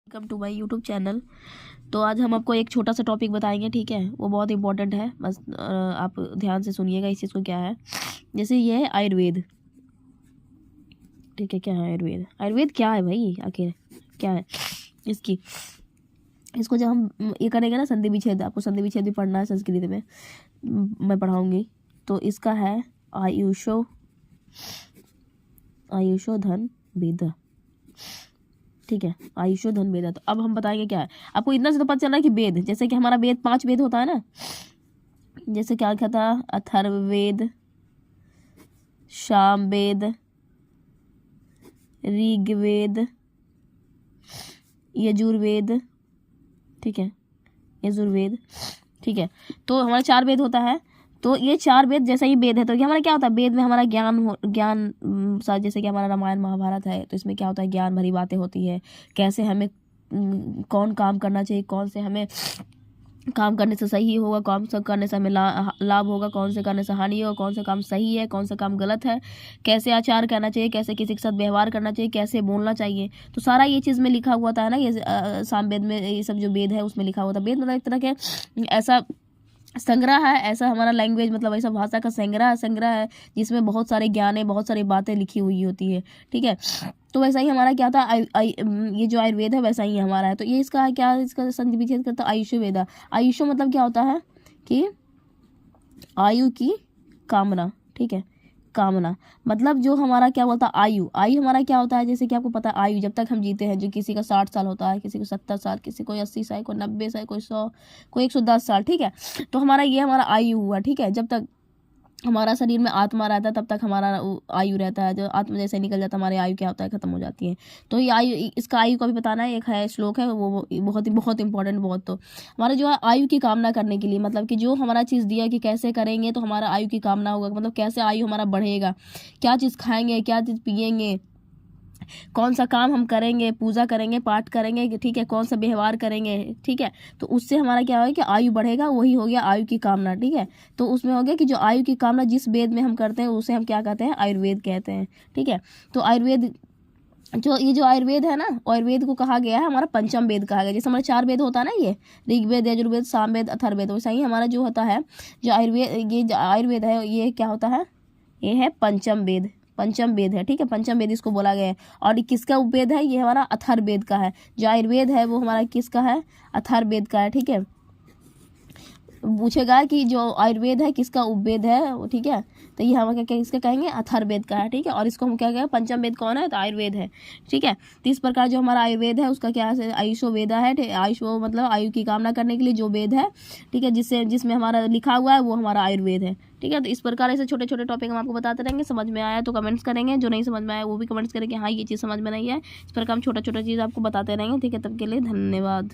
Welcome to my YouTube channel. तो आज हम आपको एक छोटा सा टॉपिक बताएंगे, ठीक है। वो बहुत इंपॉर्टेंट है, बस आप ध्यान से सुनिएगा इस चीज़ को। क्या है, जैसे ये है आयुर्वेद, ठीक है। क्या है आयुर्वेद? आयुर्वेद क्या है भाई, आखिर क्या है इसको जब हम ये करेंगे ना, संधि विच्छेद, आपको संधि विच्छेद भी पढ़ना है संस्कृत में, मैं पढ़ाऊँगी। तो इसका है आयुषोधन वेद, ठीक है। आयुषोधन वेद। तो अब हम बताएंगे क्या है। आपको इतना से तो पता चल रहा है कि वेद, जैसे कि हमारा वेद 5 वेद होता है ना, जैसे क्या क्या था, अथर्ववेद, सामवेद, ऋग्वेद, यजुर्वेद, ठीक है, यजुर्वेद, ठीक है। तो हमारा 4 वेद होता है। तो ये 4 वेद जैसा ही वेद है, तो ये हमारा क्या होता है, वेद में हमारा ज्ञान सा, जैसे कि हमारा रामायण महाभारत है, तो इसमें क्या होता है, ज्ञान भरी बातें होती है। कैसे हमें कौन काम करना चाहिए, कौन से हमें काम करने से सही होगा, कौन सा करने से हमें लाभ होगा, कौन से करने से हानि होगा, कौन सा काम सही है, कौन सा काम गलत है, कैसे आचार करना चाहिए, कैसे किसी के साथ व्यवहार करना चाहिए, कैसे बोलना चाहिए। तो सारा ये चीज़ में लिखा हुआ था ना, ये सामवेद में, ये सब जो वेद है उसमें लिखा हुआ था। वेद मतलब एक तरह के ऐसा संग्रह है, ऐसा हमारा लैंग्वेज मतलब ऐसा भाषा का संग्रह है जिसमें बहुत सारे ज्ञान है, बहुत सारी बातें लिखी हुई होती है, ठीक है। तो वैसा ही हमारा क्या था, ये जो आयुर्वेद है वैसा ही हमारा है। तो ये इसका क्या, इसका संधि विच्छेद करता है आयुषवेदा। आयुषो मतलब क्या होता है कि आयु की कामना, ठीक है। कामना मतलब जो हमारा क्या बोलता है, आयु हमारा क्या होता है, जैसे कि आपको पता है आयु जब तक हम जीते हैं, जो किसी का 60 साल होता है, किसी को 70 साल, किसी को 80 साल, कोई 90 साल, कोई 100, कोई 110 साल, ठीक है। तो हमारा ये हमारा आयु हुआ, ठीक है। जब तक हमारा शरीर में आत्मा रहता है तब तक हमारा आयु रहता है। जो आत्मा जैसे निकल जाता है, हमारी आयु क्या होता है, खत्म हो जाती है। तो ये आयु, इसका आयु को भी बताना है। एक है श्लोक है, वो बहुत इंपॉर्टेंट, बहुत। तो हमारा जो है आयु की कामना करने के लिए, मतलब कि जो हमारा चीज़ दिया कि कैसे करेंगे तो हमारा आयु की कामना होगा, मतलब कैसे आयु हमारा बढ़ेगा, क्या चीज़ खाएंगे, क्या चीज़ पिएंगे, कौन सा काम हम करेंगे, पूजा करेंगे, पाठ करेंगे, ठीक है, कौन सा व्यवहार करेंगे, ठीक है। तो उससे हमारा क्या होगा कि आयु बढ़ेगा, वही हो गया आयु की कामना, ठीक है। तो उसमें हो गया कि जो आयु की कामना जिस वेद में हम करते हैं उसे हम क्या कहते हैं, आयुर्वेद कहते हैं, ठीक है। तो आयुर्वेद, ये जो आयुर्वेद है ना, आयुर्वेद को कहा गया है हमारा पंचम वेद कहा गया। जैसे हमारा 4 वेद होता है ना, ये ऋग्वेद, यजुर्वेद, सामवेद, अथर्ववेद, वैसा ही हमारा जो होता है, जो आयुर्वेद, ये जो आयुर्वेद है, ये क्या होता है, ये है पंचम वेद है, ठीक है। पंचम वेद इसको बोला गया है। और किसका उपवेद है, ये हमारा अथर्ववेद का है। जो आयुर्वेद है वो हमारा किसका है, अथर्ववेद का है, ठीक है। पूछेगा कि जो आयुर्वेद है किसका उपवेद है, ठीक है। तो ये हम क्या इसका कहेंगे, अथर्ववेद का है, ठीक है। और इसको हम क्या कहेंगे, पंचम वेद कौन है, तो आयुर्वेद है, ठीक है। तो इस प्रकार जो हमारा आयुर्वेद है उसका क्या है, आयुषो वेदा है। आयुषो मतलब आयु की कामना करने के लिए जो वेद है, ठीक है, जिसमें हमारा लिखा हुआ है वो हमारा आयुर्वेद है, ठीक है। तो इस प्रकार ऐसे छोटे छोटे टॉपिक हम आपको बताते रहेंगे। समझ में आया तो कमेंट्स करेंगे, जो नहीं समझ में आया वो भी कमेंट्स करेंगे, हाँ ये चीज़ समझ में नहीं है। इस प्रकार हम छोटा छोटा चीज़ आपको बताते रहेंगे, ठीक है। तब के लिए धन्यवाद।